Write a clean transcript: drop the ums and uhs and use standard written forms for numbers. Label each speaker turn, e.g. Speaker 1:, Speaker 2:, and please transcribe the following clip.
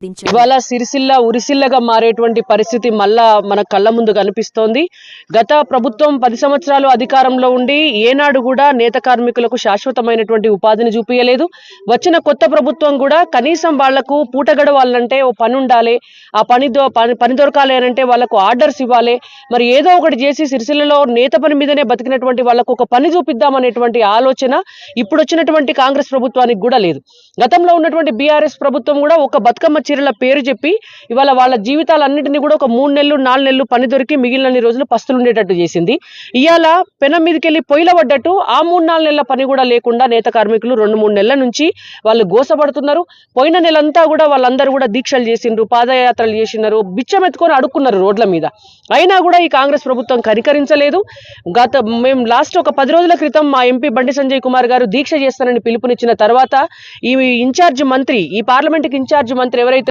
Speaker 1: గుర్తించారు.
Speaker 2: ఇవాళ సిరిసిల్ల ఉరిసిల్లగా మారేటువంటి పరిస్థితి మళ్ళా మన కళ్ళ ముందు కనిపిస్తోంది. గత ప్రభుత్వం 10 సంవత్సరాలు అధికారంలో ఉండి ఏనాడు కూడా నేత కార్మికులకు శాశ్వతమైనటువంటి ఉపాధిని చూపించలేదు. వచ్చిన కొత్త ప్రభుత్వం కూడా కనీసం వాళ్లకు పూట గడవాలంటే ఓ పని ఉండాలి, ఆ పని దొరకాలి అంటే వాళ్ళకు ఆర్డర్స్ ఇవ్వాలి, మరి ఏదో ఒకటి చేసి సిరిసిల్లలో నేత పని మీదనే బతికినటువంటి వాళ్ళకు ఒక పని చూపిద్దామనేటువంటి ఆలోచన ఇప్పుడు వచ్చినటువంటి కాంగ్రెస్ ప్రభుత్వానికి కూడా లేదు. గతంలో ఉన్నటువంటి బీఆర్ఎస్ ప్రభుత్వం కూడా ఒక బతుకమ్మ చీరల పేరు చెప్పి ఇవాళ వాళ్ళ జీవితాలన్నింటినీ కూడా ఒక 3 నెలలు 4 నెలలు పని దొరికి మిగిలిన రోజులు పస్తులు ఉండేటట్టు చేసింది. ఇవాళ పెనం మీదకి వెళ్ళి పొయ్యిల పడ్డట్టు ఆ 3-4 నెలల పని కూడా లేకుండా నేత కార్మికులు 2-3 నెలల నుంచి వాళ్ళు గోసపడుతున్నారు. పోయిన నెలంతా కూడా వాళ్ళందరూ కూడా దీక్షలు చేసిండ్రు, పాదయాత్రలు చేసినారు, బిచ్చం ఎత్తుకొని అడుక్కున్నారు రోడ్ల మీద. అయినా కూడా ఈ కాంగ్రెస్ ప్రభుత్వం కనికరించలేదు. మేము లాస్ట్ ఒక 10 రోజుల క్రితం మా ఎంపీ బండి సంజయ్ కుమార్ గారు దీక్ష చేస్తానని పిలుపునిచ్చిన తర్వాత ఈ ఇన్ఛార్జ్ మంత్రి, ఈ పార్లమెంట్కి ఇన్ఛార్జ్ మంత్రి ఎవరైతే